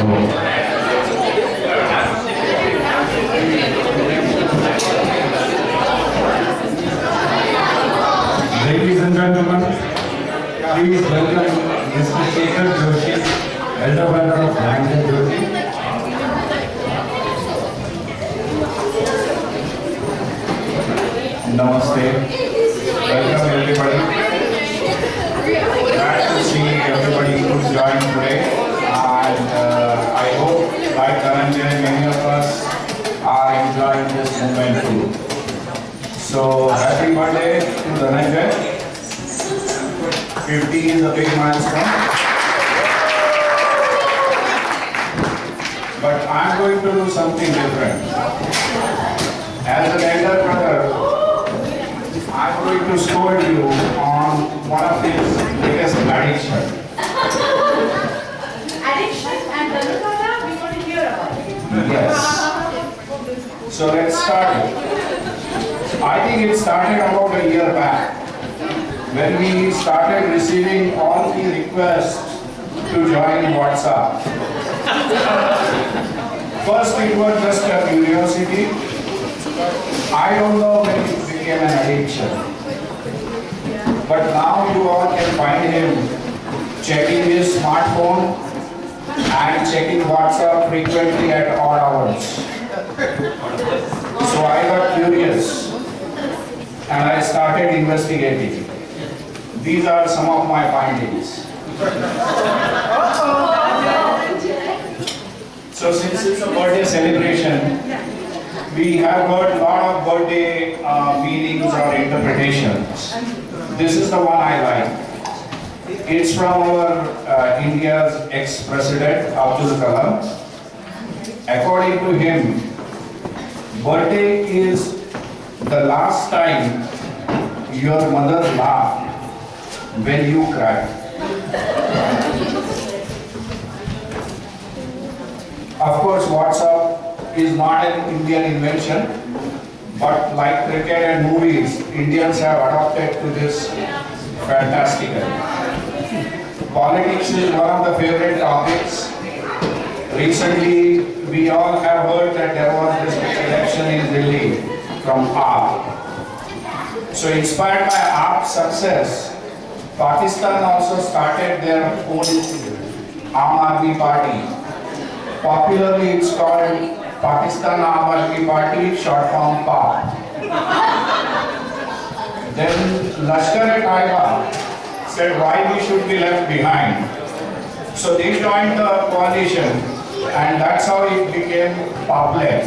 Ladies and gentlemen, please welcome Mr. Shekhar Joshi, elder brother of Ranjan Joshi. Namaste. Welcome everybody. Glad to see everybody who joined today. And I hope, like Dhananjay, many of us are enjoying this moment too. So, happy birthday to Dhananjay. 50 is a big milestone. But I'm going to do something different. As an elder brother, I'm going to scold you on one of his biggest addiction. Addiction and Dhananjaya, we want to hear about it. Yes. So let's start. I think it started about a year back when we started receiving all the requests to join WhatsApp. First it was just a curiosity. I don't know when it became an addiction. But now you all can find him checking his smartphone and checking WhatsApp frequently at odd hours. So I got curious and I started investigating. These are some of my findings. So since it's a birthday celebration, we have heard a lot of birthday meanings or interpretations. This is the one I like. It's from our India's ex-president Abdul Kalam. According to him, birthday is the last time your mother laughed when you cried. Of course, WhatsApp is not an Indian invention, but like cricket and movies, Indians have adopted to this fantastically. Politics is one of the favorite topics. Recently, we all have heard that there was this election in Delhi from AAP. So inspired by AAP's success, Pakistan also started their own Aam Aadmi Party. Popularly, it's called Pakistan Aam Aadmi Party, short form PAP. Then Lashkar-e-Taiba said why we should be left behind. So they joined the coalition, and that's how it became PAP-led.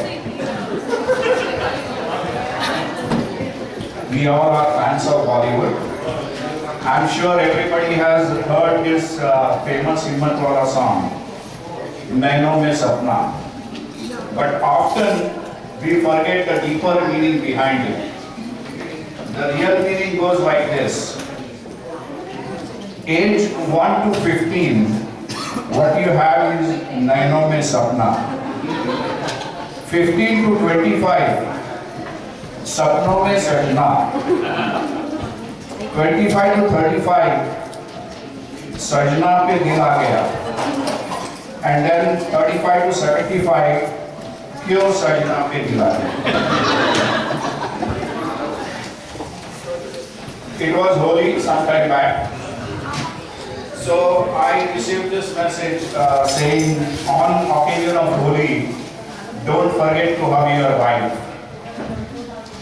We all are fans of Bollywood. I'm sure everybody has heard this famous Himmat Wala song, Naino Mein Sapna. But often we forget the deeper meaning behind it. The real meaning goes like this. Age 1 to 15, what you have is Naino Mein Sapna. 15 to 25, Sapno Mein Sajna. 25 to 35, Sajna Pe Dil Aa Gaya. And then 35 to 75, Kyun Sajna Pe Dil Aa Gaya. It was Holi some time back. So I received this message saying, on occasion of Holi, don't forget to hug your wife.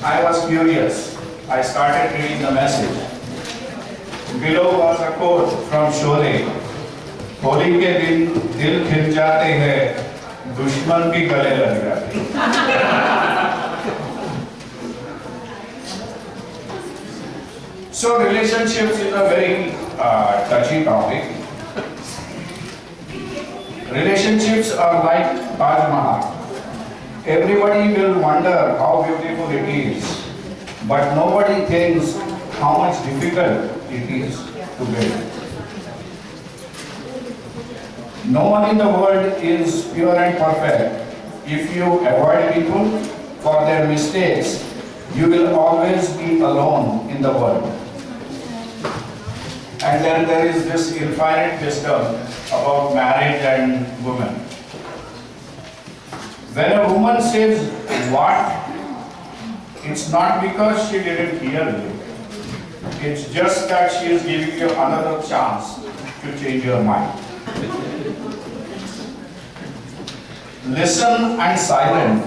I was curious. I started reading the message. Below was a quote from Sholay. Holi के दिन दिल खिल जाते हैं, दुश्मन भी गले लग जाते हैं. So relationships is a very touchy topic. Relationships are like Taj Mahal. Everybody will wonder how beautiful it is, but nobody thinks how much difficult it is to build. No one in the world is pure and perfect. If you avoid people for their mistakes, you will always be alone in the world. And then there is this infinite wisdom about marriage and women. When a woman says what, it's not because she didn't hear you. It's just that she is giving you another chance to change your mind. Listen and silent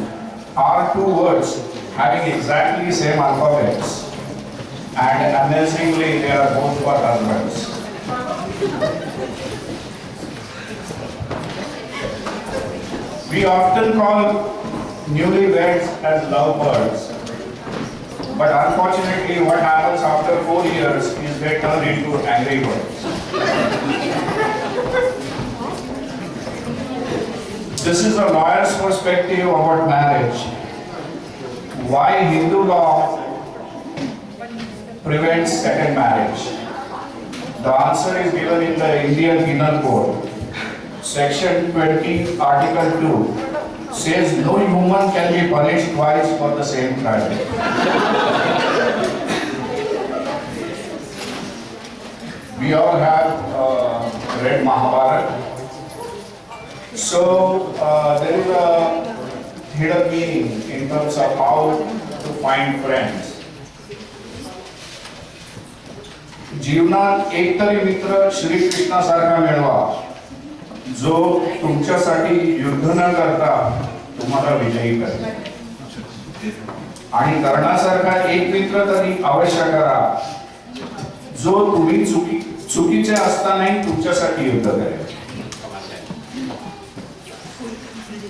are two words having exactly same alphabets, and amazingly they are both for husbands. We often call newlyweds as lovebirds, but unfortunately what happens after 4 years is they turn into angry birds. This is a lawyer's perspective about marriage. Why Hindu law prevents second marriage? The answer is given in the Indian Penal Code. Section 20, Article 2 says no human can be punished twice for the same crime. We all have read Mahabharata. So there is a hidden meaning in terms of how to find friends. जीवनात एक तरी मित्र श्री कृष्णा सारखा मिळवा जो तुमच्यासाठी युद्ध न करता तुम्हाला विजयी करेल, आणि कर्णासारखा एक मित्र तरी अवश्य करा जो तुम्ही चुकीचे असतानाही तुमच्यासाठी युद्ध करेल.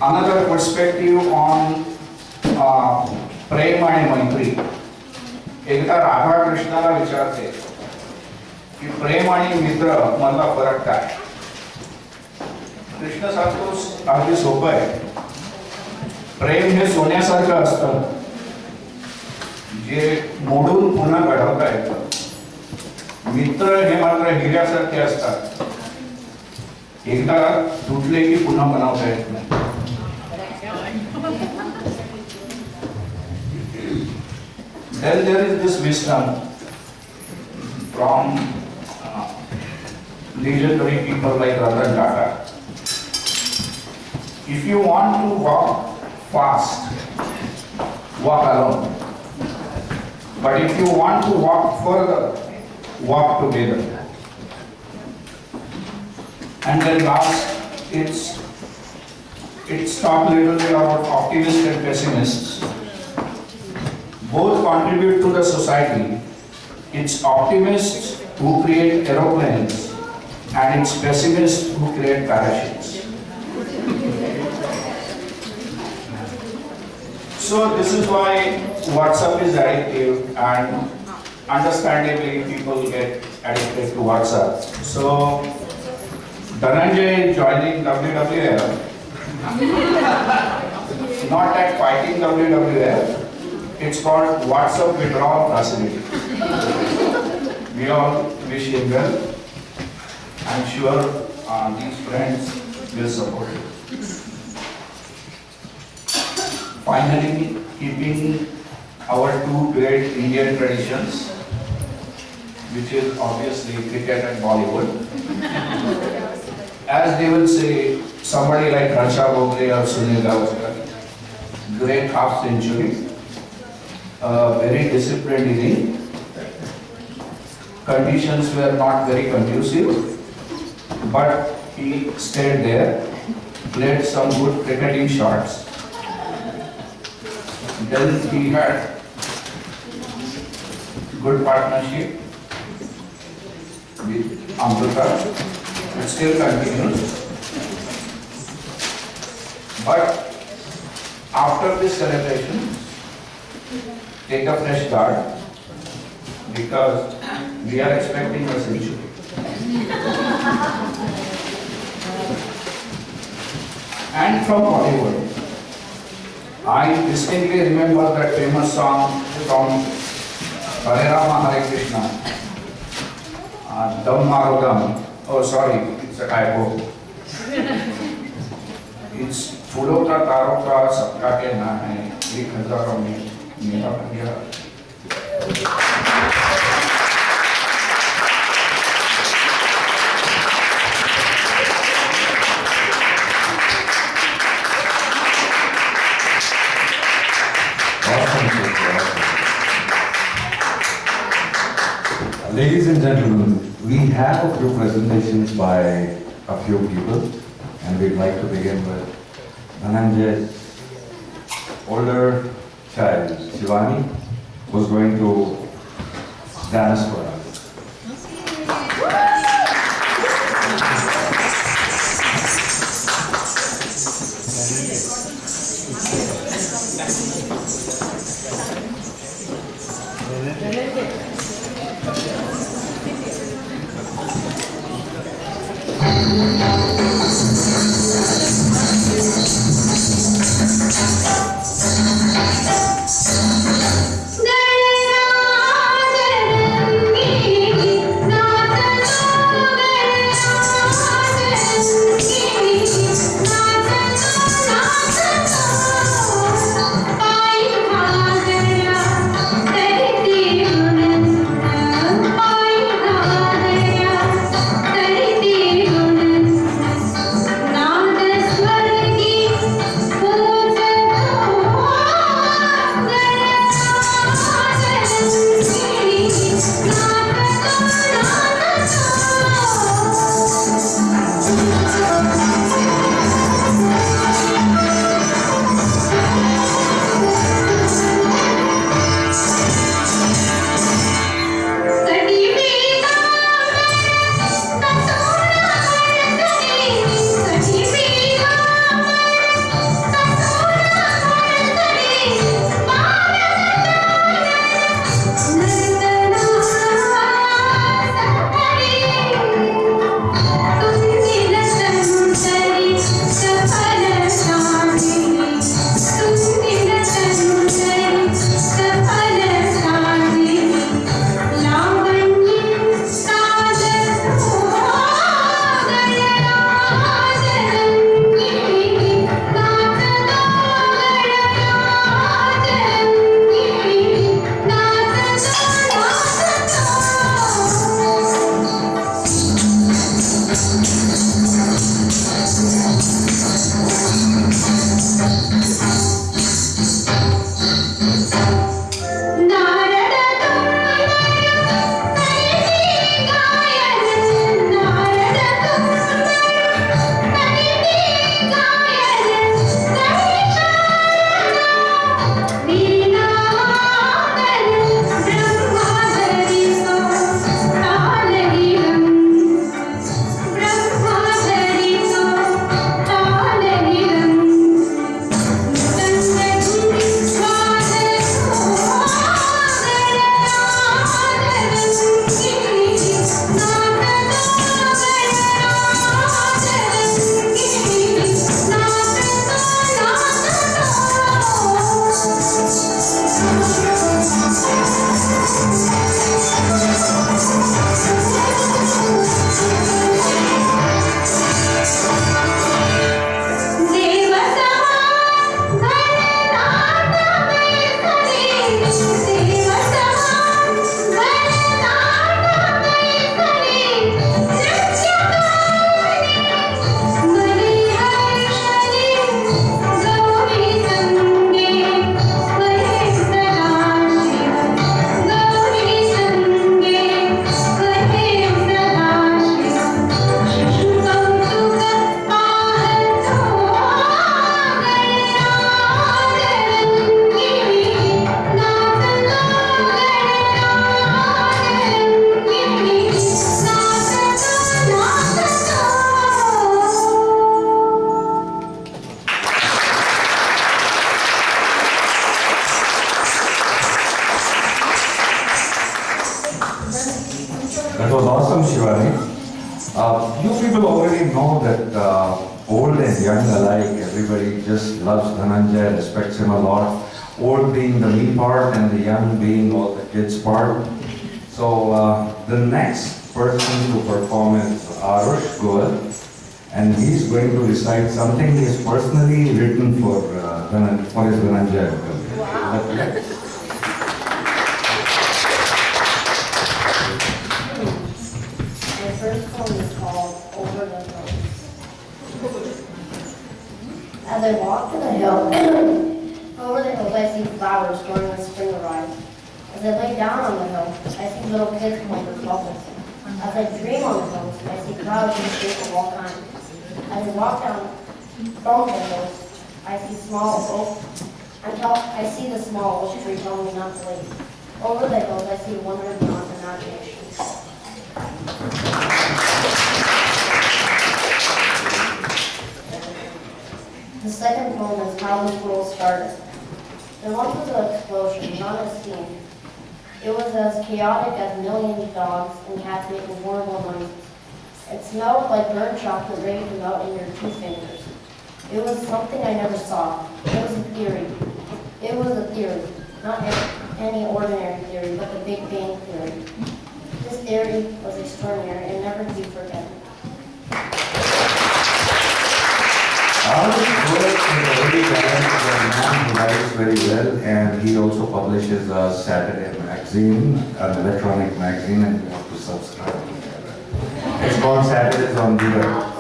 Another perspective on प्रेम आणि मैत्री. एकदा राधा कृष्णाला विचारते की प्रेम आणि मित्र मधला फरक काय. कृष्ण सांगतो अगदी सोपं आहे. प्रेम हे सोन्यासारखं असतं जे मोडून पुन्हा घडवता येतं. मित्र हे मात्र हिऱ्यासारखे असतात, एकदा तुटले की पुन्हा बनवता येत नाही. Then there is this wisdom from legendary people like Ratan Tata. If you want to walk fast, walk alone. But if you want to walk further, walk together. And then last, it's talk a little bit about optimists and pessimists. Both contribute to the society. It's optimists who create aeroplanes and it's pessimists who create parachutes. So this is why WhatsApp is addictive, and understandably people get addicted to WhatsApp. So Dhananjay is joining WWF, not at fighting WWF. It's called WhatsApp Withdrawal Facility. We all wish him well. I'm sure these friends will support him. Finally, keeping our two great Indian traditions, which is obviously cricket and Bollywood. As they will say, somebody like Harsha Bhogle or Sunil Gavaskar, great half century. Very disciplined inning. Conditions were not very conducive, but he stayed there, played some good cricketing shots. Then he had good partnership with Amrita. It still continues. But after this celebration, take a fresh start, because we are expecting a century. And from Bollywood, I distinctly remember that famous song from Hare Rama Hare Krishna, Dam Maro Dam. Oh sorry, it's a typo. It's फूलों का तारों का सबका कहना है, 1000 में मेरा भैया. Ladies and gentlemen, we have a few presentations by a few people, and we'd like to begin with Dhananjay's older child, Shivani, who's going to dance for us. That was awesome, Shivani. You people already know that old and young alike, everybody just loves Dhananjay, respects him a lot. Old being the me part and the young being all the kids part. So the next person to perform is Arush Goel, and he's going to recite something he has personally written for his Dhananjay. Wow. Is that correct? First poem is called Over the Hills. As I walk to the hill, over the hills I see flowers growing with spring arrive. As I lay down on the hill, I see little kids playing with bubbles. As I dream on the hills, I see clouds in the shape of all kinds. As I walk down from the hills, I see I see the small oak tree telling me not to leave. Over the hills, I see wonder beyond imagination. The second poem is how this world started. There once was an explosion, not a steam. It was as chaotic as millions of dogs and cats making horrible noises. It smelled like burnt chocolate ready to melt in your 2 fingers. It was something I never saw. It was a theory. It was a theory, not any ordinary theory, but the Big Bang theory. This theory was extraordinary and never to be forgotten. Arvind Goyal is a very talented man who writes very well, and he also publishes a Saturday magazine, an electronic magazine, and you have to subscribe. It's called Saturdays on Viva.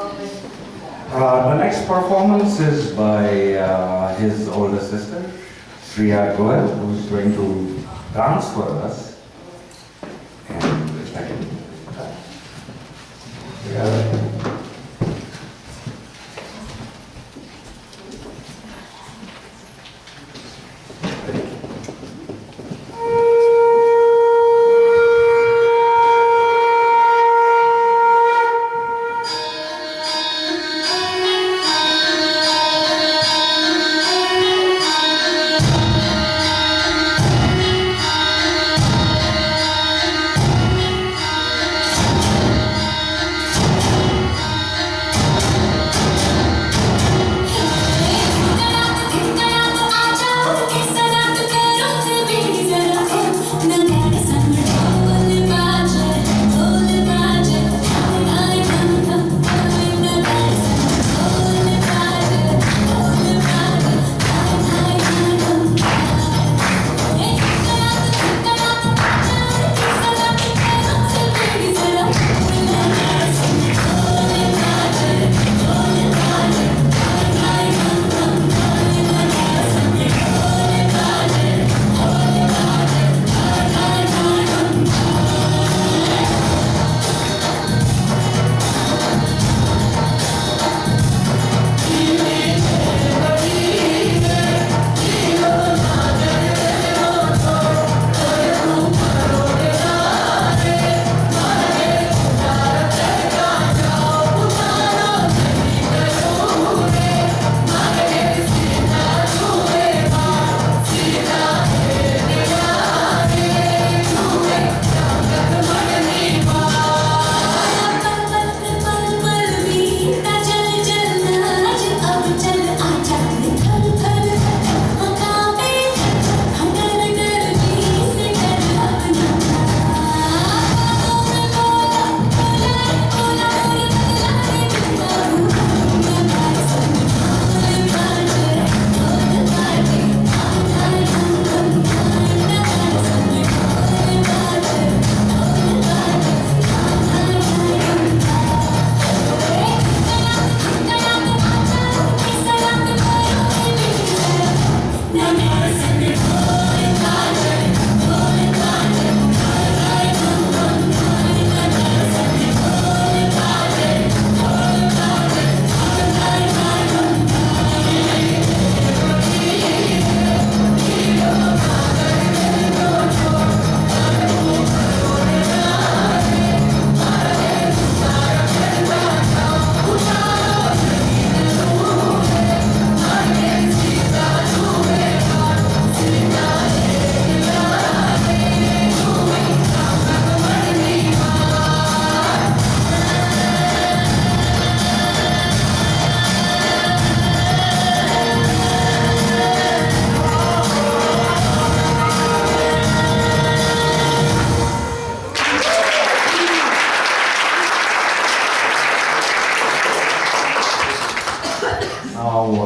The next performance is by his older sister, Shreya Goyal, who's going to dance for us.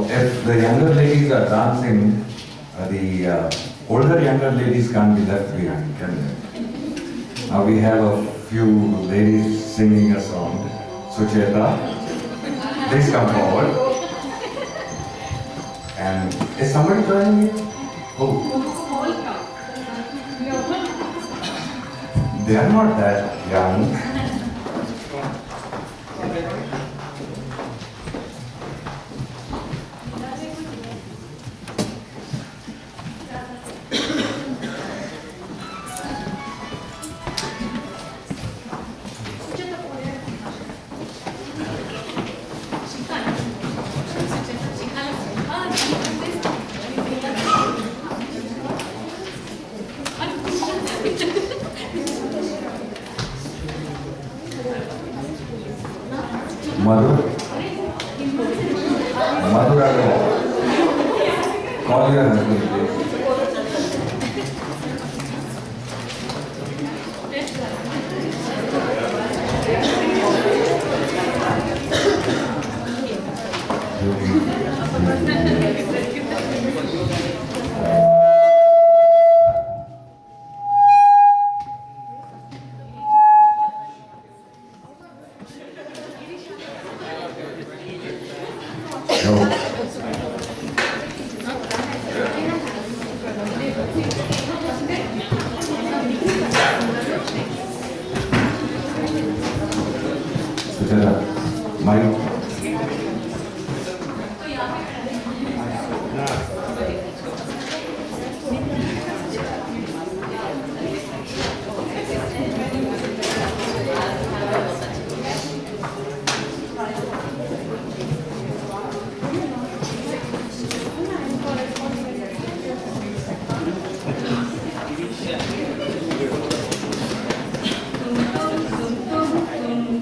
And if the younger ladies are dancing, the older younger ladies can't be left behind, can they? Now we have a few ladies singing a song. Sucheta, please come forward. And is somebody joining me? Oh. They are not that young. Madhu? Madhu Raghav. Call your husband, please. No. Sujata, Mike.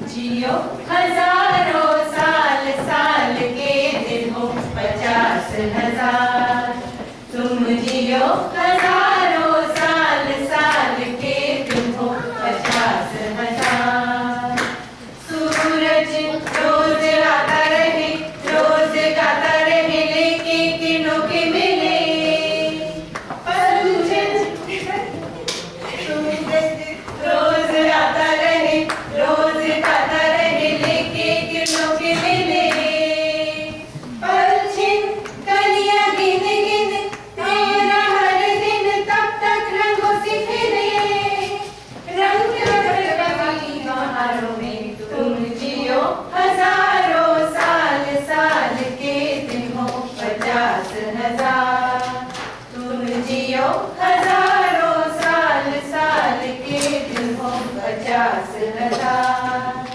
जियो हजारों साल साल के दिन हो 50,000 तुम जियो हजारों साल साल के दिन हो 50,000 सूरज रोज आता रहे रोज गाता रहे लेके किनों के मिले रोज आता रहे रोज गाता रहे लेके किरणों के मिले पलछिन कलियां गिन गिन तेरा हर दिन तब तक रंगों से फिरे रंग रंगी बहारों में तुम जियो हजारों साल साल के दिन हो 50,000 तुम जियो हजारों साल साल के दिन हो 50,000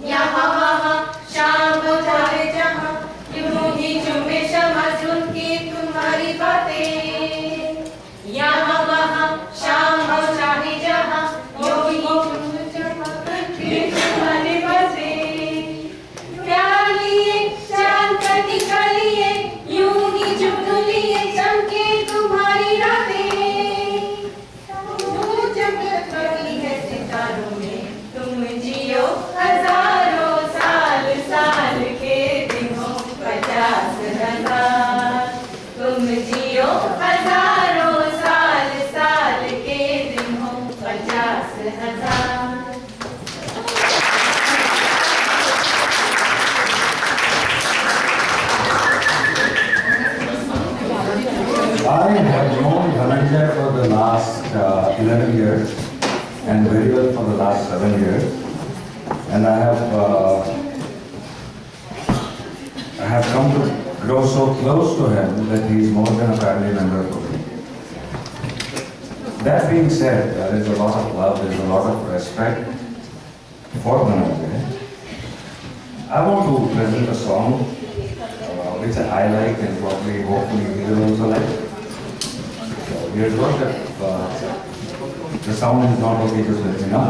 यहाँ वहाँ शाम हो जाए जहाँ यूं ही झूमे शमा सुन के तुम्हारी बातें यहाँ वहाँ शाम हो चाहे जहाँ यूं ही झूमे शमा सुन के तुम्हारी बातें प्यार लिए चांद का टीका लिए यूं ही झुक लिए चमके तुम्हारी रातें चमकती है सितारों में तुम जियो हजारों साल साल के दिन हो 50,000 तुम जियो हजारों साल साल के दिन हो 50,000 I have known Dhananjay for the last 11 years and very well for the last 7 years. And I have come to grow so close to him that he is more than a family member for me. That being said, there is a lot of love, there is a lot of respect for Dhananjay. I want to present a song which I like and probably hopefully you will also like. We had worked at, the sound is not okay, just let me know.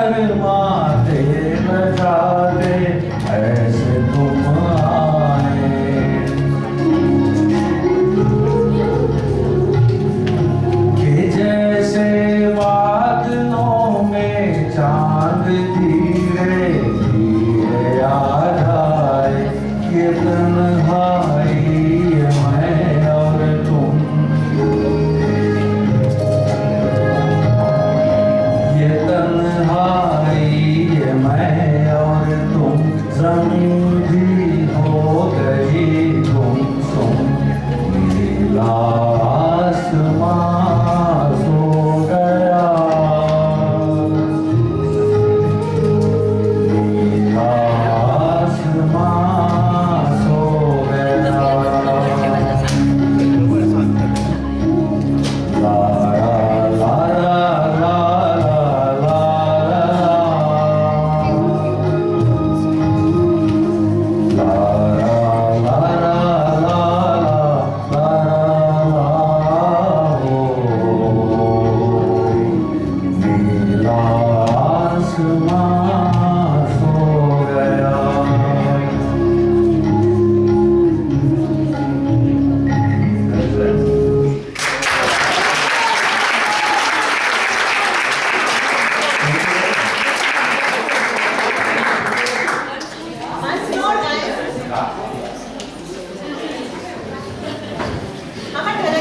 शर्माते न जाते ऐसे तुम आए कि जैसे बादलों में चांद धीरे धीरे आ जाए ये तन्हाई मैं और तुम ये तन्हाई मैं और तुम ज़मीं भी हो गई तुम नीला आसमां सो गया नीला आसमां सो गया ला ला ला ला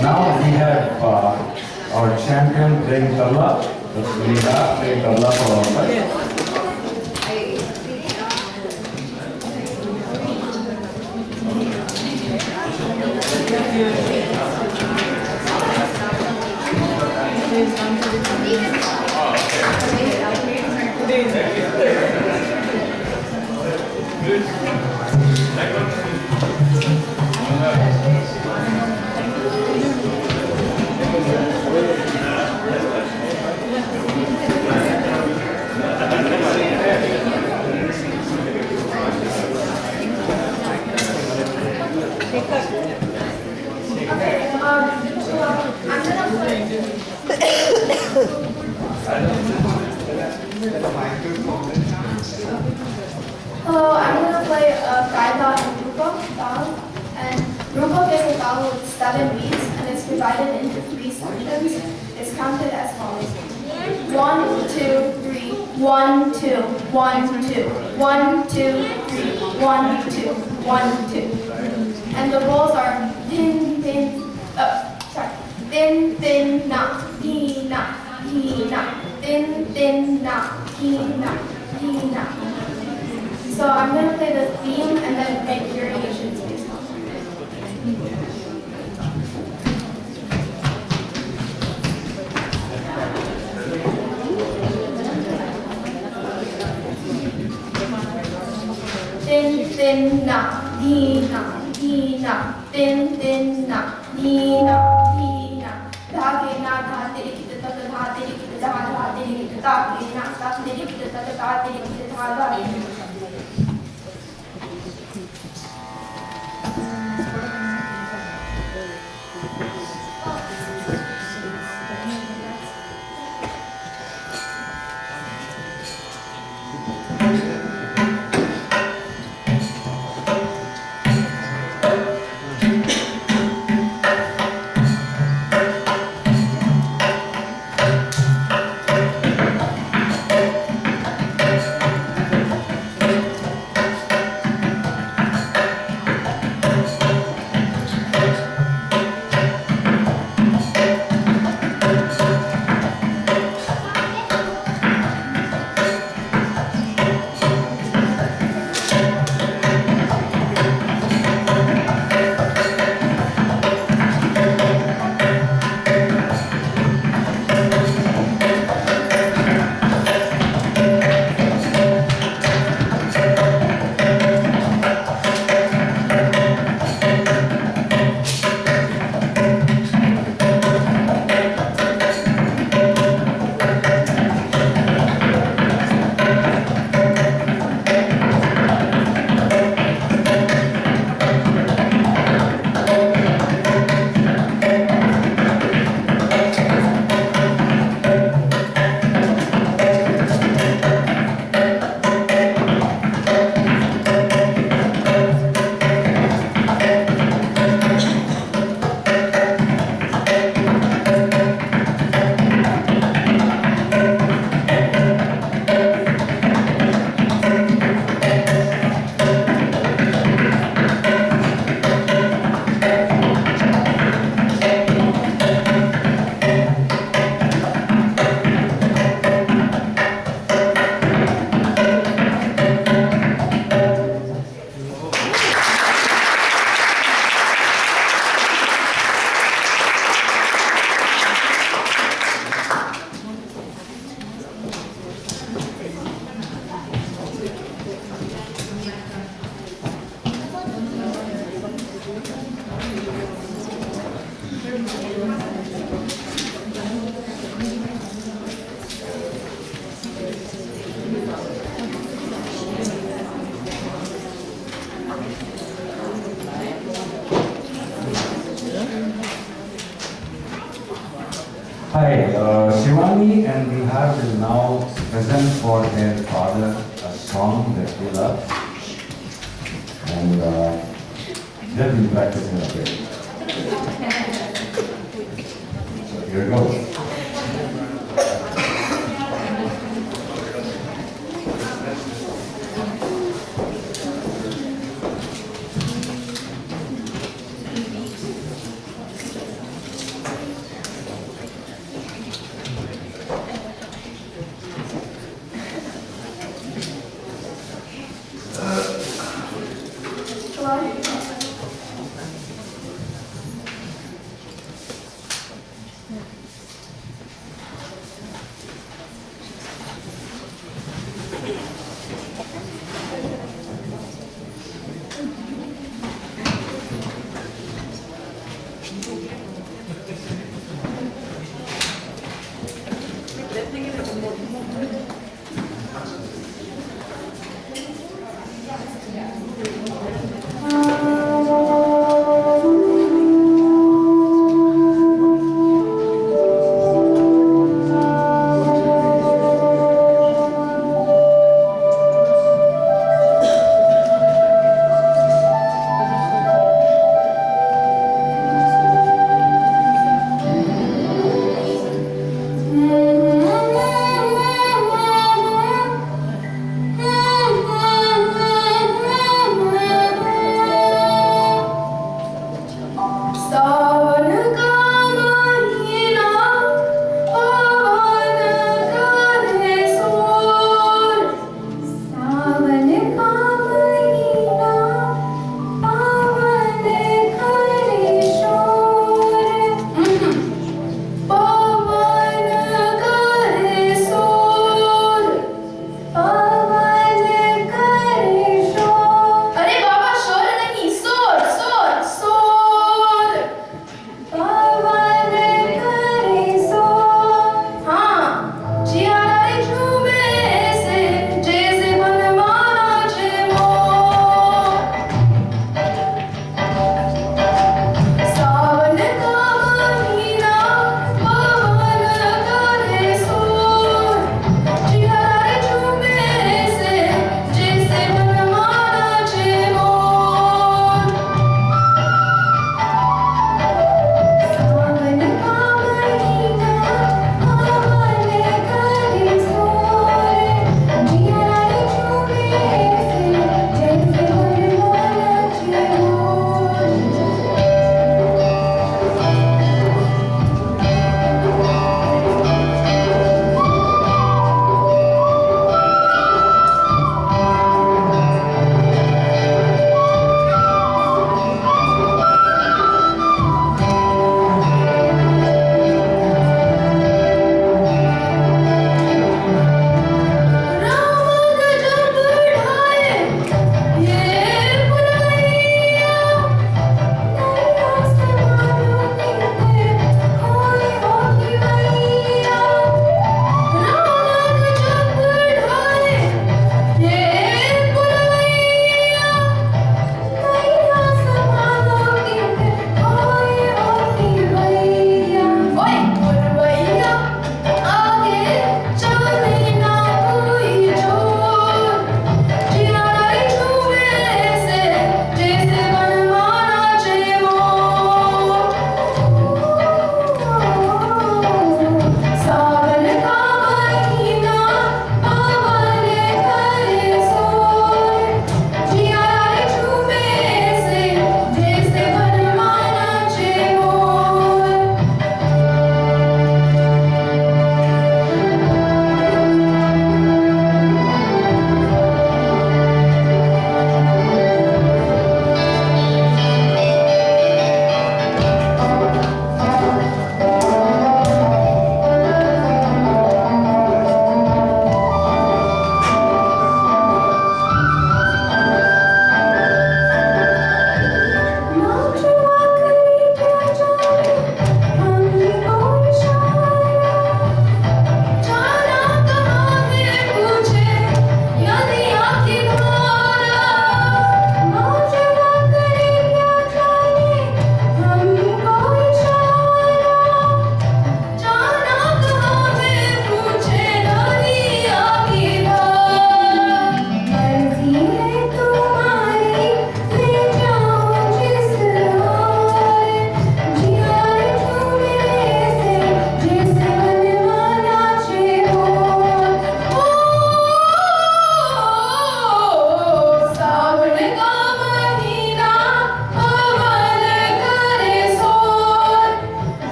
Now we have our champion playing tabla, that's Leela playing tabla for our side. Hello, I'm going to play Gaida and Rupa song. And Rupa is a song with 7 beats, and it's divided into 3 sections. It's counted as follows: 1, 2, 3, 1, 2, 1, 2, 1, 2, 3, 1, 2, 1, 2. And the rolls are din, din, din, din, na, di, na, din, din, na, di, na. So I'm going to play the theme and then make variations based on it. Din, din, na, di, na, din, din, na, di, na. Da, ge, na, da, di, di, di, da, da, di, di, da, da, di, di, da, ge, na, da, di, di, da, da, di, di, da, da. Shivani and Bihar will now present for their father a song that they love. And they've been practicing a bit. So here it goes.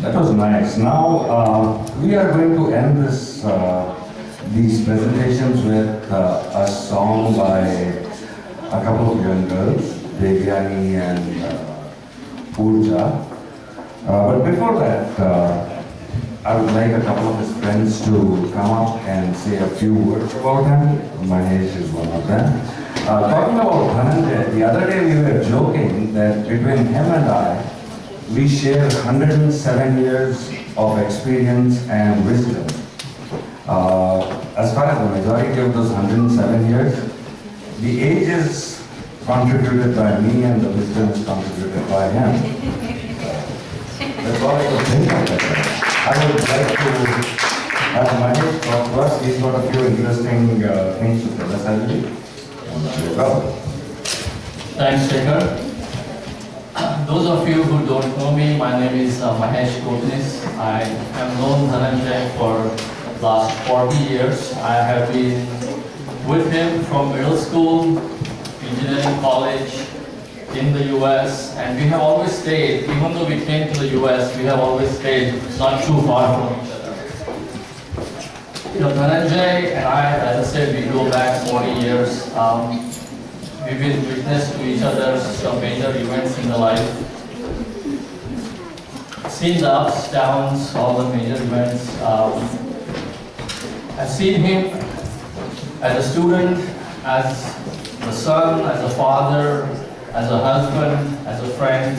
That was nice. Now, we are going to end these presentations with a song by a couple of young girls, Devyani and Pooja. But before that, I would like a couple of his friends to come up and say a few words about him. Mahesh is one of them. Talking about Dhananjay, the other day we were joking that between him and I, we share 107 years of experience and wisdom. As far as the majority of those 107 years, the age is contributed by me and the wisdom is contributed by him. That's all I could think of that. I would like to have Mahesh talk to us. He's got a few interesting things to tell us, I believe. There you go. Thanks, Shekhar. Those of you who don't know me, my name is Mahesh Kotnis. I have known Dhananjay for the last 40 years. I have been with him from middle school, engineering college, in the US, and we have always stayed, even though we came to the US, we have always stayed not too far from each other. You know, Dhananjay and I, as I said, we go back 40 years. We've been witness to each other's major events in the life. Seen the ups, downs, all the major events. I've seen him as a student, as a son, as a father, as a husband, as a friend,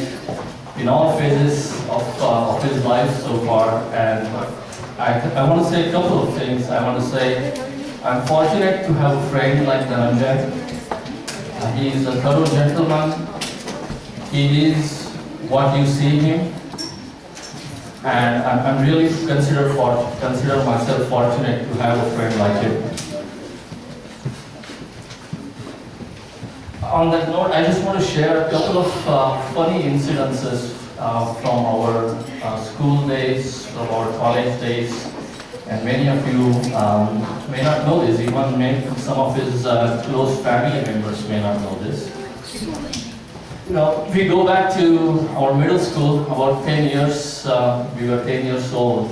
in all phases of his life so far. And I want to say a couple of things. I want to say I'm fortunate to have a friend like Dhananjay. He is a thorough gentleman. He is what you see him. And I'm really consider myself fortunate to have a friend like him. On that note, I just want to share a couple of funny incidences from our school days, from our college days, and many of you may not know this, even some of his close family members may not know this. You know, if we go back to our middle school, about 10 years, we were 10 years old.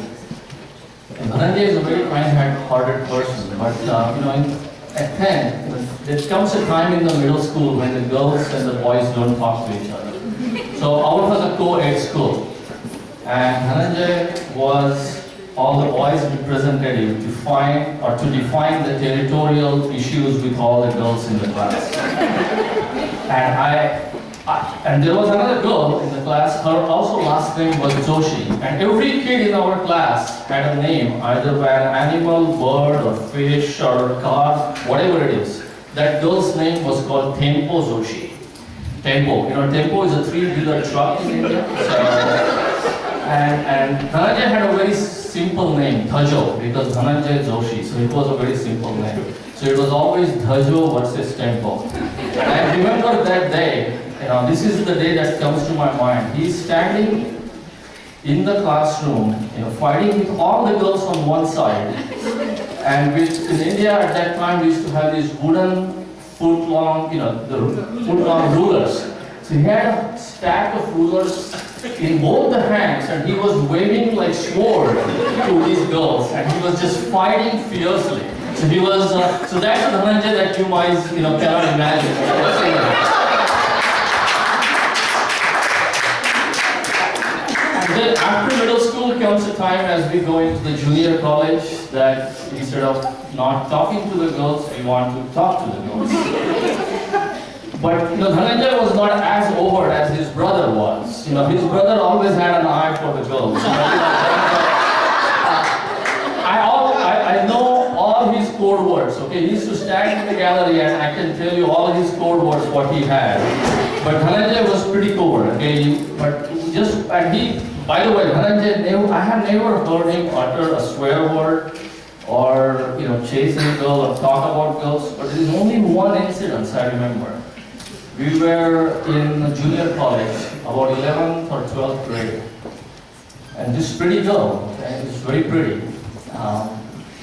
And Dhananjay is a very kind-hearted person, but you know, at 10, there comes a time in the middle school when the girls and the boys don't talk to each other. So ours was a co-ed school, and Dhananjay was all the boys' representative to define the territorial issues with all the girls in the class. And there was another girl in the class, her also last name was Joshi. And every kid in our class had a name, either by an animal, bird, or fish, or car, whatever it is. That girl's name was called Tempo Joshi. Tempo. You know, Tempo is a three-wheeler truck in India. And Dhananjay had a very simple name, Dhajo, because Dhananjay Joshi, so it was a very simple name. So it was always Dhajo versus Tempo. And I remember that day, you know, this is the day that comes to my mind. He's standing in the classroom, you know, fighting with all the girls on one side. And in India at that time, we used to have these wooden foot-long, you know, the foot-long rulers. So he had a stack of rulers in both the hands, and he was waving like sword to these girls, and he was just fighting fiercely. So he was, so that's the Dhananjay that you might, you know, cannot imagine. Then after middle school comes a time as we go into the junior college that instead of not talking to the girls, we want to talk to the girls. But you know, Dhananjay was not as overt as his brother was. You know, his brother always had an eye for the girls. I know all his code words. Okay, he used to stand in the gallery and I can tell you all his code words what he had. But Dhananjay was pretty covert. Okay, by the way, Dhananjay, I have never heard him utter a swear word or, you know, chase a girl or talk about girls. But there is only one incident I remember. We were in junior college, about 11th or 12th grade. And this pretty girl, okay, is very pretty.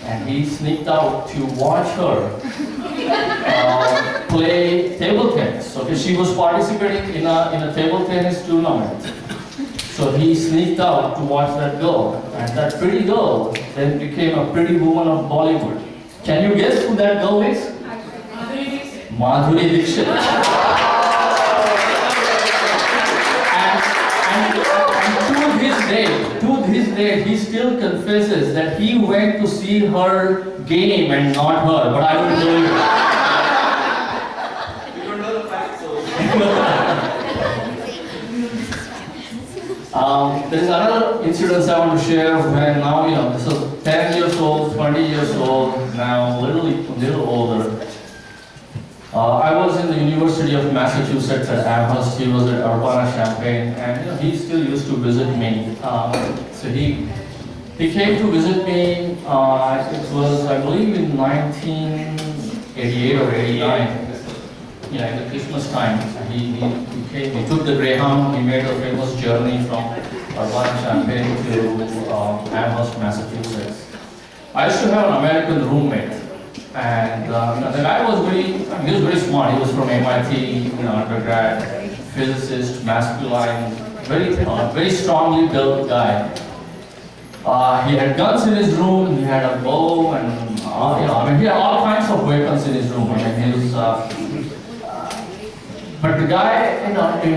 And he sneaked out to watch her play table tennis. Okay, she was participating in a table tennis tournament. So he sneaked out to watch that girl, and that pretty girl then became a pretty woman of Bollywood. Can you guess who that girl is? Madhuri Dixit. And to this day, he still confesses that he went to see her game and not her, but I don't believe it. You don't know the fact, so. There is another incident I want to share when now, this is 10 years old, 20 years old, now a little older. I was in the University of Massachusetts at Amherst. He was at Urbana-Champaign, and he still used to visit me. So he came to visit me. It was, I believe, in 1988 or 89. Yeah, in the Christmas time. He came. He took the Greyhound. He made a famous journey from Urbana-Champaign to Amherst, Massachusetts. I used to have an American roommate. And the guy was he was very smart. He was from MIT, undergrad, physicist, masculine, very strongly built guy. He had guns in his room. He had a bow, and he had all kinds of weapons in his room. But the guy,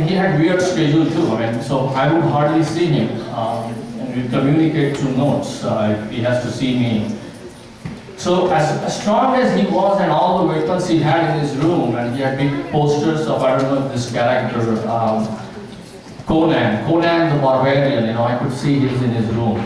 he had weird schedule too. So I would hardly see him, and we communicate through notes. If he has to see me. So as strong as he was and all the weapons he had in his room, and he had big posters of, I don't know if this character, Conan the Barbarian, I could see him in his room.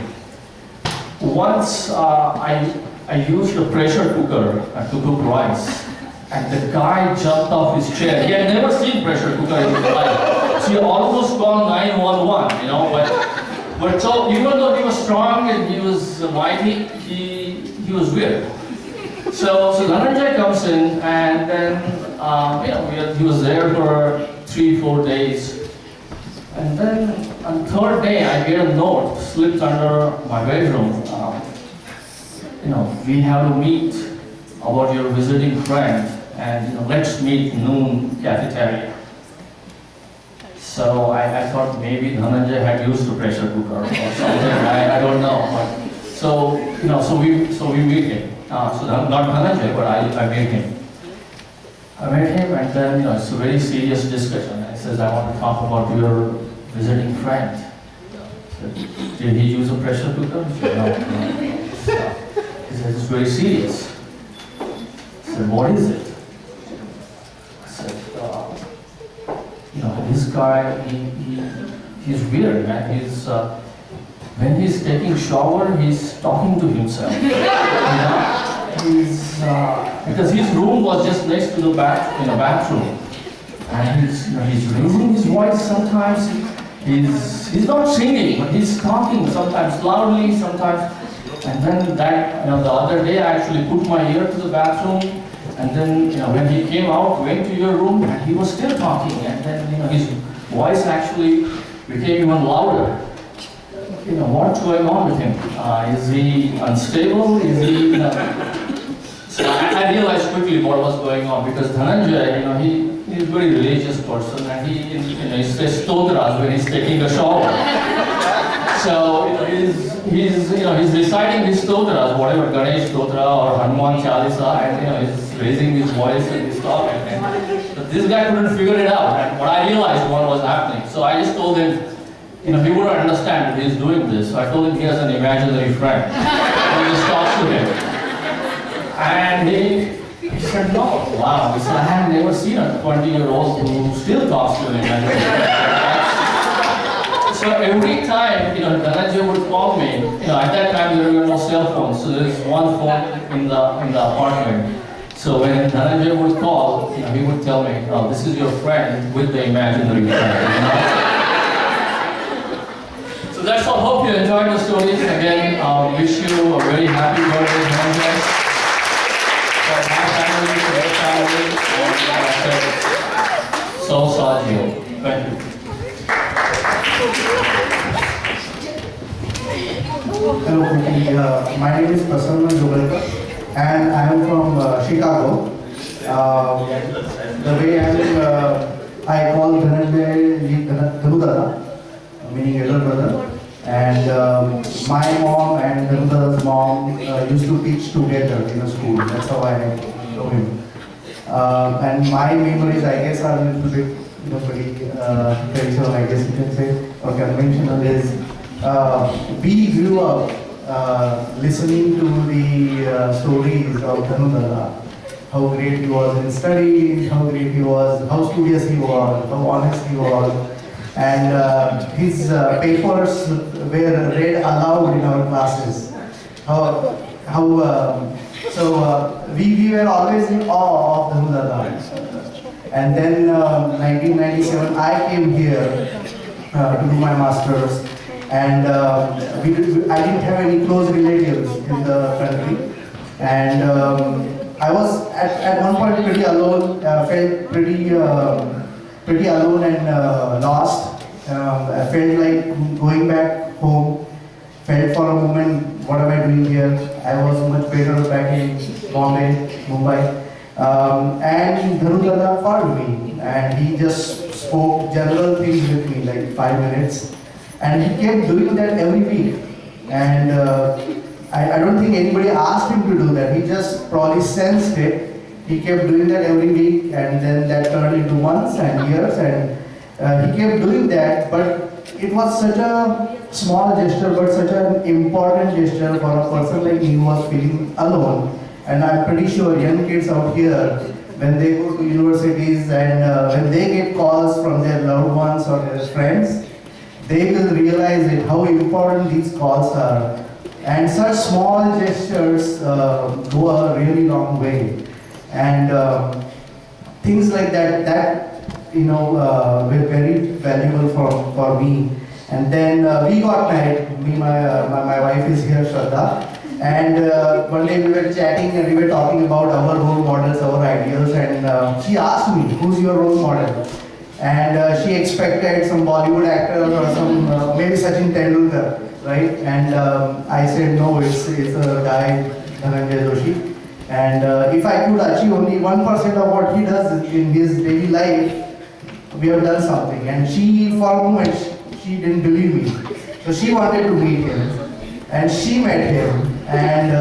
Once I used a pressure cooker to cook rice, and the guy jumped off his chair. He had never seen pressure cooker in his life. So he almost called 911, but so even though he was strong and he was mighty, he was weird. So Dhananjay comes in, and then he was there for 3-4 days. And then on the third day, I get a note slipped under my bedroom. We have to meet about your visiting friend, and let's meet noon cafeteria. So I thought maybe Dhananjay had used a pressure cooker or something. I don't know. But so we meet him. So not Dhananjay, but I met him. And then it's a very serious discussion. He says, I want to talk about your visiting friend. I said, did he use a pressure cooker? He said, no. He said, it's very serious. I said, what is it? I said, this guy, he's weird, man. When he's taking shower, he's talking to himself. Because his room was just next to the bathroom, and he's raising his voice sometimes. He's not singing, but he's talking sometimes loudly, sometimes. And then the other day I actually put my ear to the bathroom, and then when he came out, went to your room, and he was still talking, and then his voice actually became even louder. What's going on with him? Is he unstable? Is he? So I realized quickly what was going on, because Dhananjay, he's a very religious person, and he says stotras when he's taking a shower. So he's reciting his stotras, whatever Ganesh stotra or Hanuman Chalisa, and he's raising his voice and he's talking. But this guy couldn't figure it out, and what I realized what was happening. So I just told him, he wouldn't understand that he's doing this. So I told him he has an imaginary friend. He just talks to him. And he said, no, wow. He said, I have never seen a 20-year-old who still talks to him. So every time, Dhananjay would call me, at that time there were no cell phones, so there was one phone in the apartment. So when Dhananjay would call, he would tell me, oh, this is your friend with the imaginary friend. So that's all. Hope you enjoyed the stories. Again, wish you a very happy birthday, Dhananjay. For my family, for your family, and so Sajio. Thank you. Hello, my name is Prasanna Jogalkar, and I am from Chicago. The way I call Dhananjay Dhanudada, meaning elder brother. And my mom and Dhanudada's mom used to teach together in a school. That's how I know him. And my memories, I guess, are a little bit, pretty traditional, I guess you can say, or conventional. Is we grew up listening to the stories of Dhanudada. How great he was in studies, how great he was, how studious he was, how honest he was. And his papers were read aloud in our classes. We were always in awe of Dhanudada. And then 1997, I came here to do my master's. And I didn't have any close relatives in the country. And I was at one point pretty alone, felt pretty alone and lost. I felt like going back home. Felt for a moment, what am I doing here? I was much better back in Bombay, Mumbai. And Dhanudada called me, and he just spoke general things with me, like 5 minutes. And he kept doing that every week. And I don't think anybody asked him to do that. He just probably sensed it. He kept doing that every week, and then that turned into months and years, and he kept doing that. But it was such a small gesture, but such an important gesture for a person like me who was feeling alone. And I'm pretty sure young kids out here, when they go to universities and when they get calls from their loved ones or their friends, they will realize it, how important these calls are. And such small gestures go a really long way. And things like that were very valuable for me. And then we got married. My wife is here, Shraddha. And one day we were chatting and we were talking about our role models, our ideals. And she asked me, who's your role model? And she expected some Bollywood actor or some, maybe Sachin Tendulkar, right? And I said, no, it's a guy, Dhananjay Joshi. And if I could achieve only 1% of what he does in his daily life, we have done something. And she, for a moment, she didn't believe me. So she wanted to meet him. And she met him. And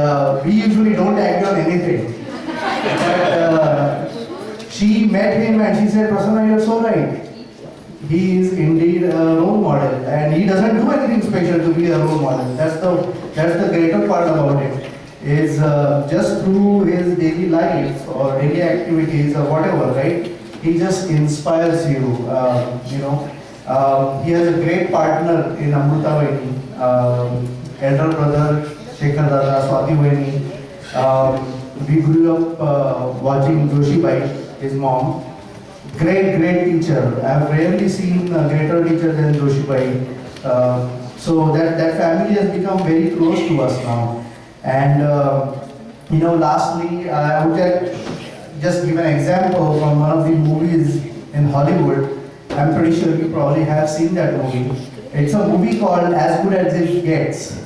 we usually don't act on anything. But she met him and she said, Prasanna, you're so right. He is indeed a role model. And he doesn't do anything special to be a role model. That's the greater part about it. Is just through his daily life or daily activities or whatever, right? He just inspires you, He has a great partner in Amruta Vaini, elder brother Shekhar Dada, Swati Vaini. We grew up watching Joshi Bai, his mom. Great teacher. I've rarely seen a greater teacher than Joshi Bai. So that family has become very close to us now. And lastly, I would just give an example from one of the movies in Hollywood. I'm pretty sure you probably have seen that movie. It's a movie called As Good As It Gets.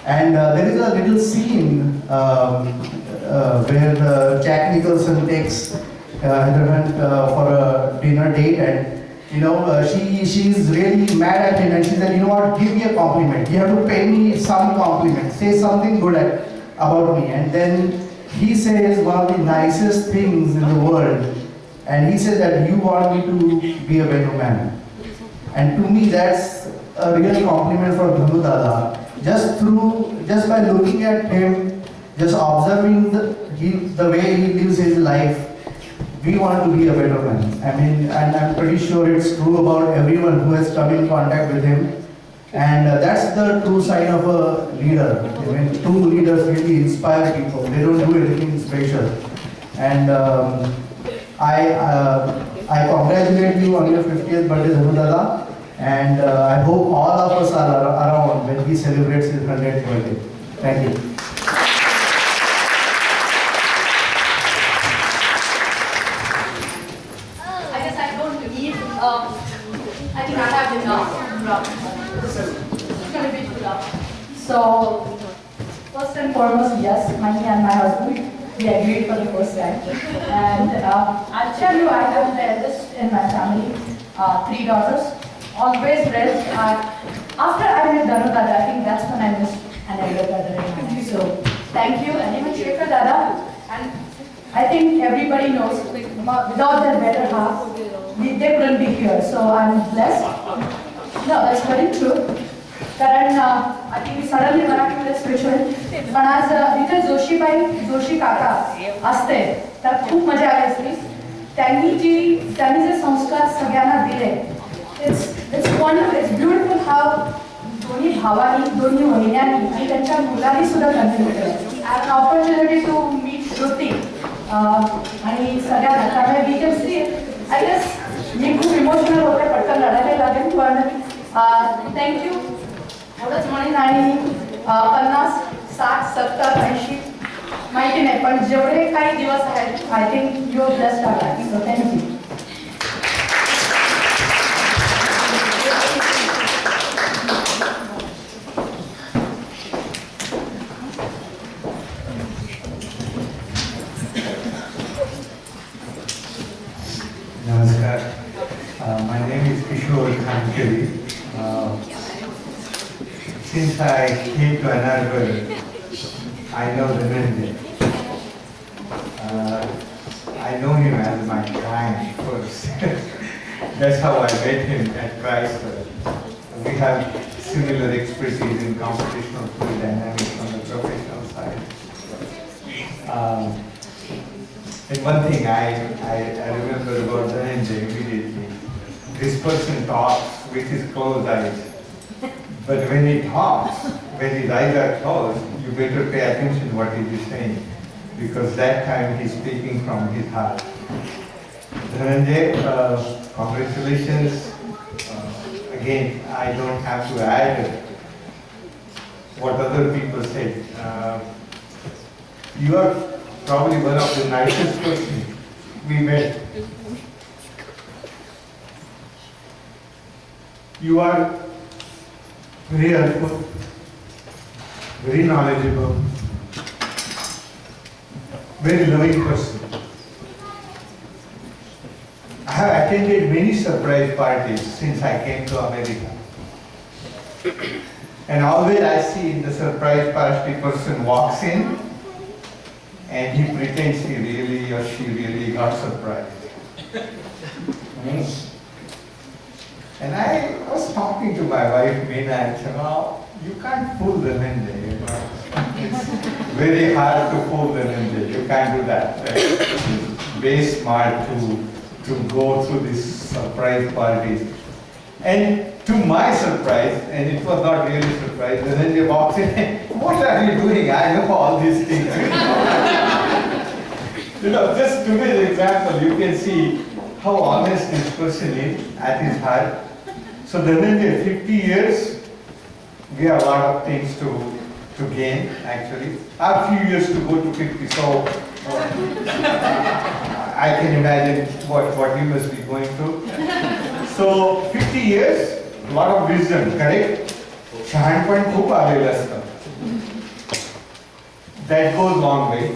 And there is a little scene where Jack Nicholson takes Heather Hunt for a dinner date, and she's really mad at him, and she said, you know what, give me a compliment. You have to pay me some compliment. Say something good about me. And then he says one of the nicest things in the world. And he said that you want me to be a better man. And to me, that's a real compliment for Dhanudada. Just by looking at him, just observing the way he lives his life, we want to be a better man. And I'm pretty sure it's true about everyone who has come in contact with him. And that's the true sign of a leader. True leaders really inspire people. They don't do anything special. And I congratulate you on your 50th birthday, Dhanudada. And I hope all of us are around when he celebrates his 100th birthday. Thank you. I think I have enough. It's going to be too loud. So, first and foremost, yes, me and my husband, we agreed for the first time. And I'll tell you, I have the eldest in my family, 3 daughters. always blessed. After I met Dhanu Dada, I think that's when I missed an elder brother in my life. So thank you, and even Shekhar Dada. And I think everybody knows, without their better half, they couldn't be here. So I'm blessed. No, that's very true. कारण I think suddenly मराठीमध्ये special पण आज इथे जोशी काका असते तर खूप मजा आली असती त्यांनी जे संस्कार सगळ्यांना दिले इट्स ब्युटिफुल हाव दोन्ही भावांनी दोन्ही वहिन्यांनी आणि त्यांच्या मुलांनी सुद्धा कंटिन्यू केलं I have opportunity to meet Shruti आणि सगळ्यांना त्यामुळे we can see I guess मी खूप इमोशनल होते पटकन रडायला लागेल पण थँक्यू एवढंच म्हणेन आणि 50, 60, 70, 80 माहिती नाही पण जेवढे काही दिवस आहेत I think you are blessed our life so thank you Namaskar. My name is Kishore Khankari. Since I came to Anargal, I know Dhananjay. I know him as my client first. That's how I met him at Chrysler. We have similar expertise in computational fluid dynamics on the professional side. And one thing I remember about Dhananjay immediately, this person talks with his closed eyes. But when he talks, when his eyes are closed, you better pay attention what he is saying, because that time he's speaking from his heart. Dhananjay, congratulations. Again, I don't have to add what other people said. You are probably one of the nicest persons we met. You are very helpful, very knowledgeable, very loving person. I have attended many surprise parties since I came to America. And always I see in the surprise party person walks in and he pretends he really or she really got surprised. And I was talking to my wife, Meena, and said, well, you can't fool the ninja, you know. It's very hard to fool the ninja. You can't do that. It's very smart to go through these surprise parties. And to my surprise, and it was not really surprise, the ninja walks in, what are you doing? I know all these things. You know, just today's example, you can see how honest this person is at his heart. So Dhananjay, 50 years, we have a lot of things to gain actually. I have a few years to go to 50, so I can imagine what you must be going through. So 50 years, a lot of wisdom, correct? शहाणपण खूप आलेलं असतं. That goes long way.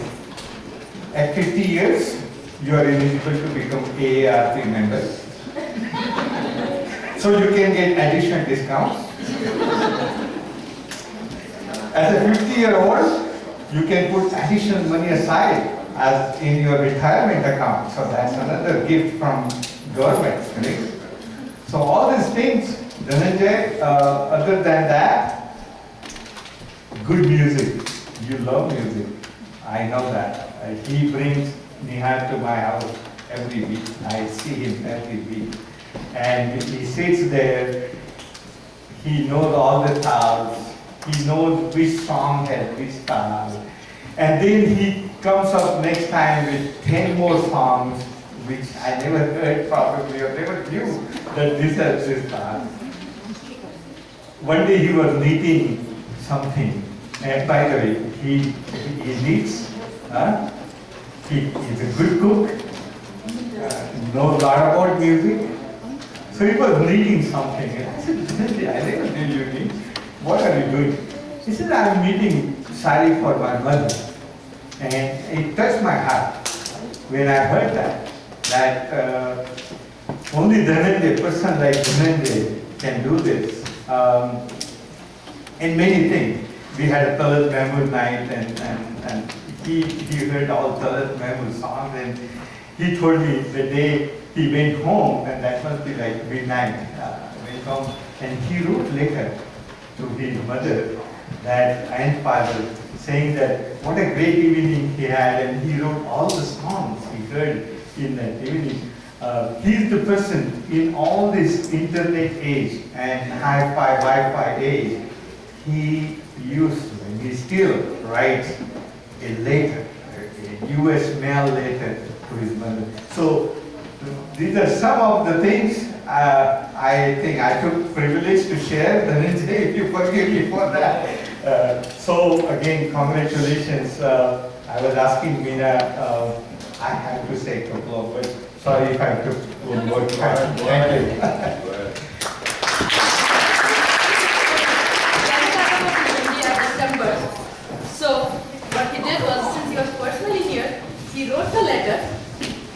At 50 years, you are eligible to become AARP member. So you can get additional discounts. As a 50-year-old, you can put additional money aside as in your retirement account. So that's another gift from government, correct? So all these things, Dhananjay, other than that, good music. You love music. I know that. He brings Nihal to my house every week. I see him every week. And he sits there, he knows all the tals, he knows which song has which tal. And then he comes up next time with 10 more songs, which I never heard probably, or never knew that this has this tal. One day he was knitting something, and by the way, he knits, he's a good cook, knows a lot about music. So he was knitting something. And I said, Dhananjay, I never knew you knit. What are you doing? He said, I'm knitting sari for my mother. And it touched my heart when I heard that only Dhananjay, a person like Dhananjay, can do this. And many things. We had a Talat Mahmud night and he heard all Talat Mahmud songs and he told me the day he went home, and that must be like midnight, went home, and he wrote letter to his mother that and father saying that what a great evening he had, and he wrote all the songs he heard in that evening. He's the person in all this internet age and hi-fi, Wi-Fi age, he used to, and he still writes a letter, a US mail letter to his mother. So these are some of the things I think I took privilege to share. Dhananjay, if you forgive me for that. So again, congratulations. I was asking Meena, I have to say a couple of words. Sorry if I took one more time. Thank you. December. So what he did was, since he was personally here, he wrote the letter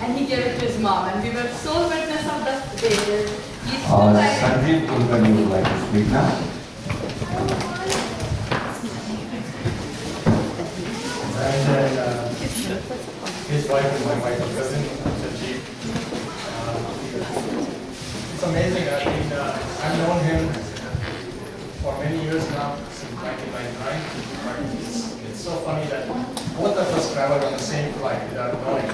and he gave it to his mom, and we were sole witness of the day. He's still writing. Sanjeev Kulkarni would like to speak now. And then his wife and my wife's cousin, Sanjeev. It's amazing. I mean, I've known him for many years now, since 1999. It's so funny that both of us traveled on the same flight without knowing,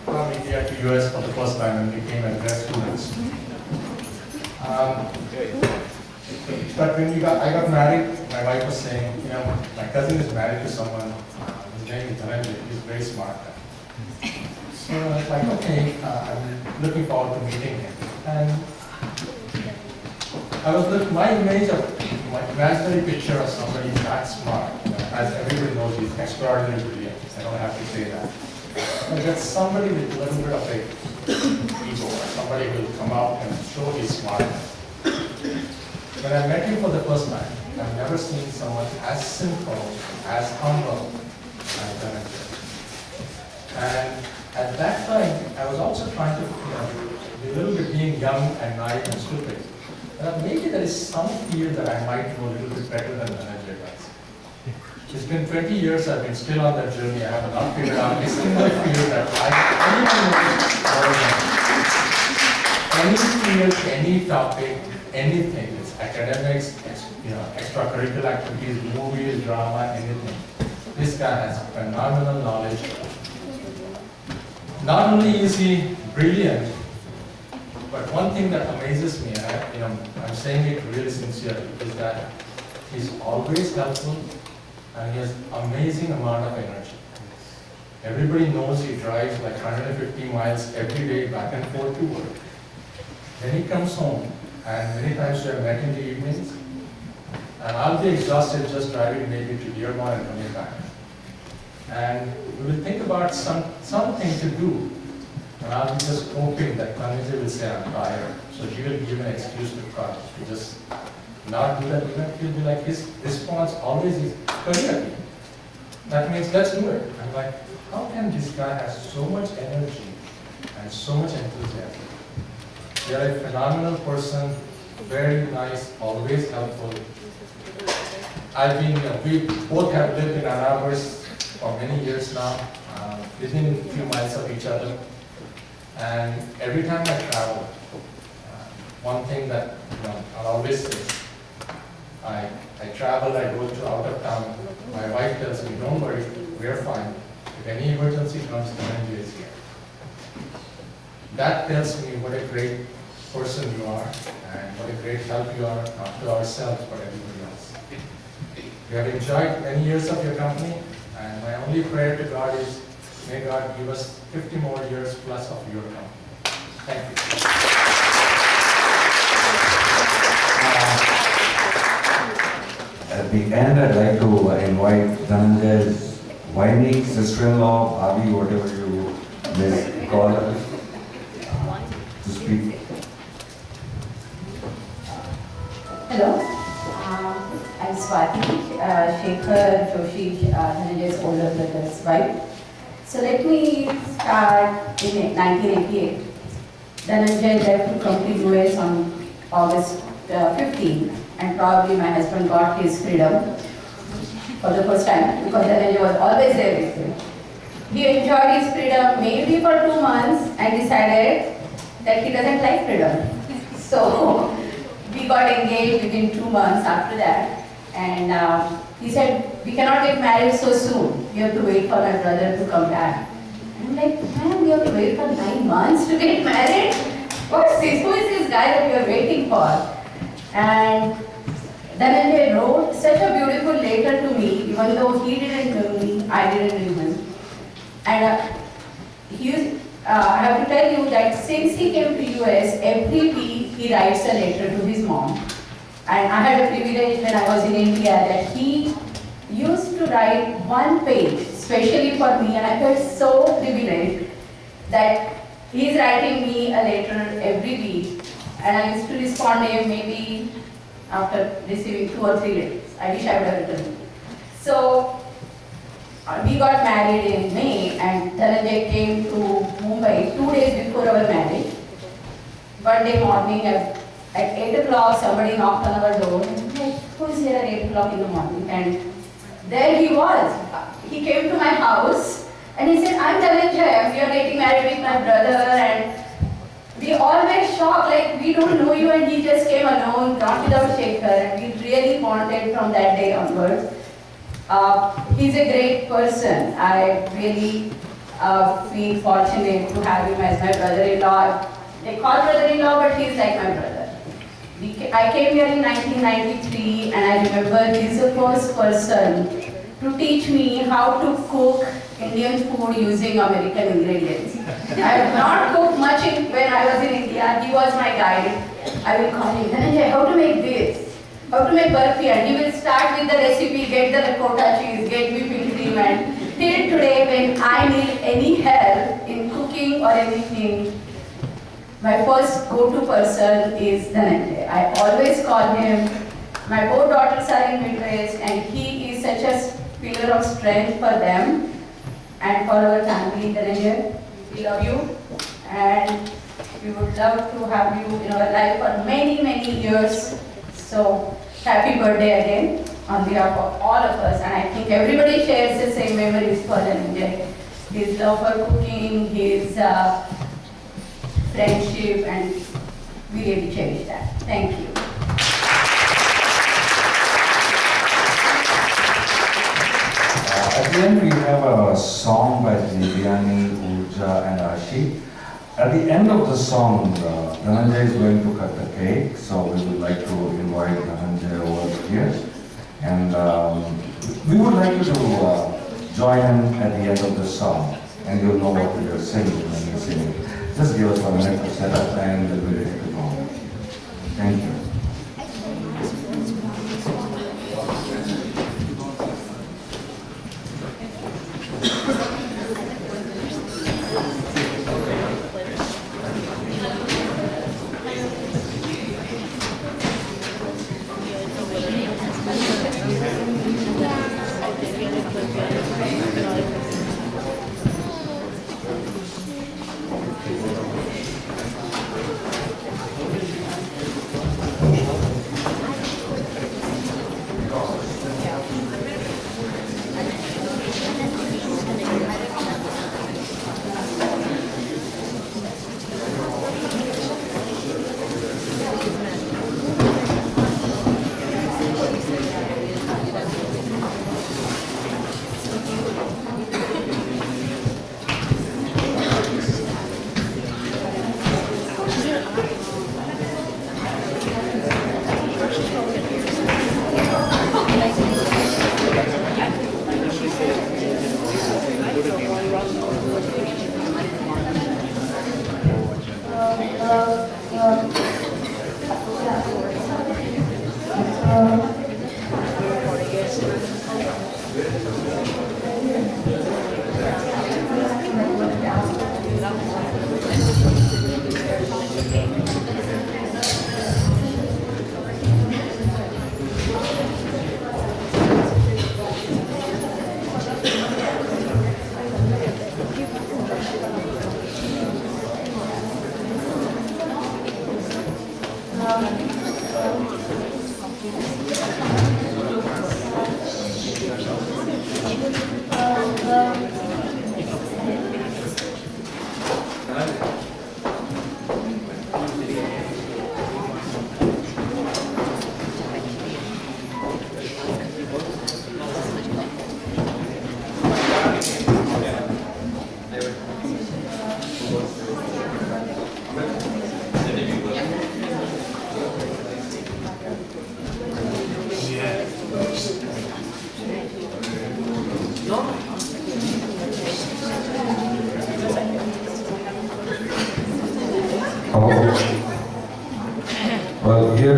from India to US for the first time and became grad students. But when I got married, my wife was saying, you know, my cousin is married to someone, his name is Dhananjay, he's very smart. So I was like, okay, I'm looking forward to meeting him. And I was looking, my image of, my imaginary picture of somebody that smart, you know, as everybody knows, he's extraordinarily brilliant. I don't have to say that. But that's somebody with a little bit of a ego, or somebody who will come out and show his smartness. When I met him for the first time, I've never seen someone as simple, as humble as Dhananjay. And at that time, I was also trying to, you know, be a little bit being young and naive and stupid. Maybe there is some fear that I might know a little bit better than Dhananjay does. It's been 20 years, I've been still on that journey, I have not figured out a single field that any field, any topic, anything, it's academics, extracurricular activities, movies, drama, anything. This guy has phenomenal knowledge. Not only is he brilliant, but one thing that amazes me, and I'm saying it really sincerely, is that he's always helpful, and he has amazing amount of energy. Everybody knows he drives like 150 miles every day back and forth to work. Then he comes home, and many times we have met in the evenings, and I'll be exhausted just driving maybe to Dearborn and coming back. And we will think about something to do, and I'll be just hoping that Dhananjay will say I'm tired, so he will give an excuse to cut, to just not do that event. He'll be like, his response always is, career. That means let's do it. I'm like, how can this guy have so much energy and so much enthusiasm? You're a phenomenal person, very nice, always helpful. We both have lived in Ann Arbor for many years now, within a few miles of each other. And every time I travel, one thing that I'll always say, I travel, I go to out of town, my wife tells me, don't worry, we're fine. If any emergency comes, Dhananjay is here. That tells me what a great person you are, and what a great help you are, not to ourselves, but everybody else. We have enjoyed many years of your company, and my only prayer to God is, may God give us 50 more years plus of your company. Thank you. At the end, I'd like to invite Dhananjay's wifey, sister-in-law, Avi, whatever you may call her, to speak. Hello, I'm Swati, Shekhar Joshi, Dhananjay's older brother's wife. So let me start in 1988. Dhananjay left to come to US on August 15, and probably my husband got his freedom for the first time because Dhananjay was always there with him. He enjoyed his freedom maybe for 2 months and decided that he doesn't like freedom. So we got engaged within 2 months after that, and he said, we cannot get married so soon. You have to wait for my brother to come back. I'm like, man, we have to wait for 9 months to get married? What's this? Who is this guy that we are waiting for? And Dhananjay wrote such a beautiful letter to me, even though he didn't know me, I didn't know him. And I have to tell you that since he came to US, every week he writes a letter to his mom. And I had a privilege when I was in India that he used to write 1 page, especially for me, and I felt so privileged that he's writing me a letter every week, and I used to respond to him maybe after receiving 2 or 3 letters. I wish I would have written. So we got married in May, and Dhananjay came to Mumbai 2 days before our marriage. One day morning at 8 o'clock, somebody knocked on our door. And I'm like, who is here at 8 o'clock in the morning? And there he was. He came to my house and he said, I'm Dhananjay, we are getting married with my brother, and we all were shocked, like we don't know you, and he just came alone, not without Shekhar, and we really bonded from that day onwards. He's a great person. I really feel fortunate to have him as my brother-in-law. They call brother-in-law, but he's like my brother. I came here in 1993, and I remember he's the first person to teach me how to cook Indian food using American ingredients. I have not cooked much when I was in India. He was my guide. I will call him, Dhananjay, how to make this? How to make barfi? And he will start with the recipe, get the ricotta cheese, get whipping cream, and till today when I need any help in cooking or anything, my first go-to person is Dhananjay. I always call him. My both daughters are in Midwest, and he is such a pillar of strength for them and for our family. Dhananjay, we love you, and we would love to have you in our life for many, many years. So happy birthday again on behalf of all of us, and I think everybody shares the same memories for Dhananjay. His love for cooking, his friendship, and we really cherish that. Thank you. At the end, we have a song by Divyani, Urja, and Ashi. At the end of the song, Dhananjay is going to cut the cake, so we would like to invite Dhananjay over here. And we would like you to join in at the end of the song, and you'll know what we are singing when we sing it. Just give us 1 minute to set up, and we'll be ready to go. Thank you.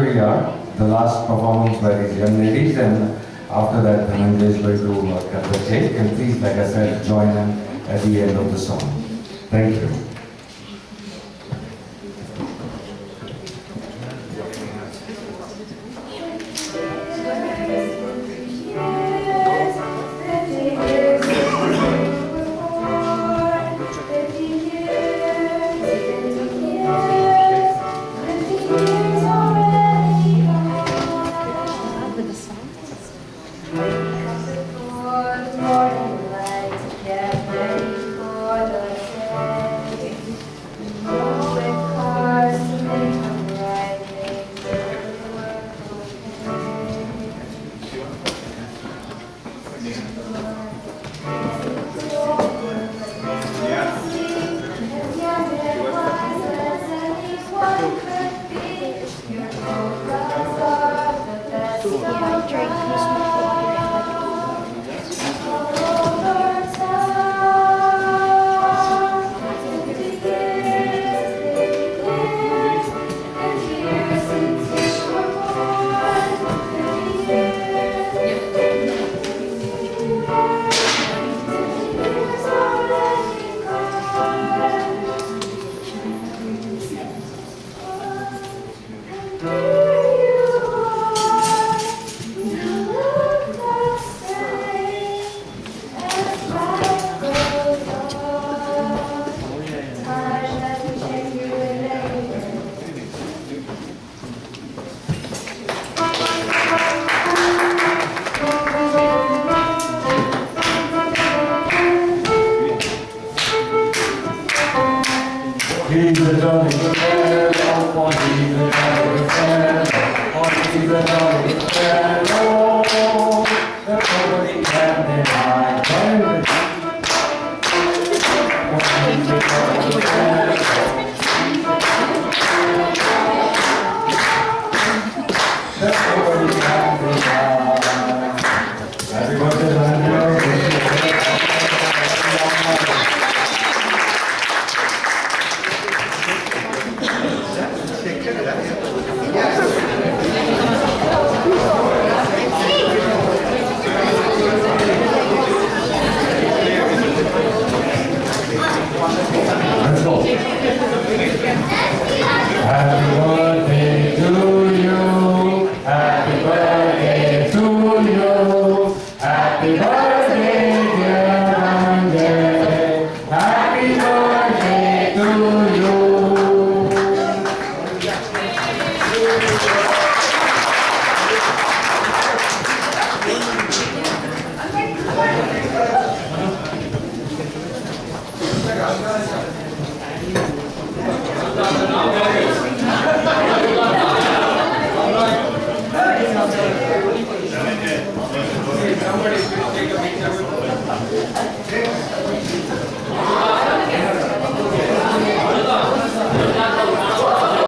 here we are, the last performance by these young ladies, and after that Dhananjay is going to cut the cake, and please, like I said, join them at the end of the song. Thank you. He's a jolly good fellow, he's a jolly good fellow, he's a jolly good fellow, that nobody can deny. He's a jolly good fellow. That nobody can deny. Happy birthday, Dhananjay. Let's go. Happy birthday to you. Happy birthday to you. Happy birthday, dear Dhananjay. Happy birthday to you. Somebody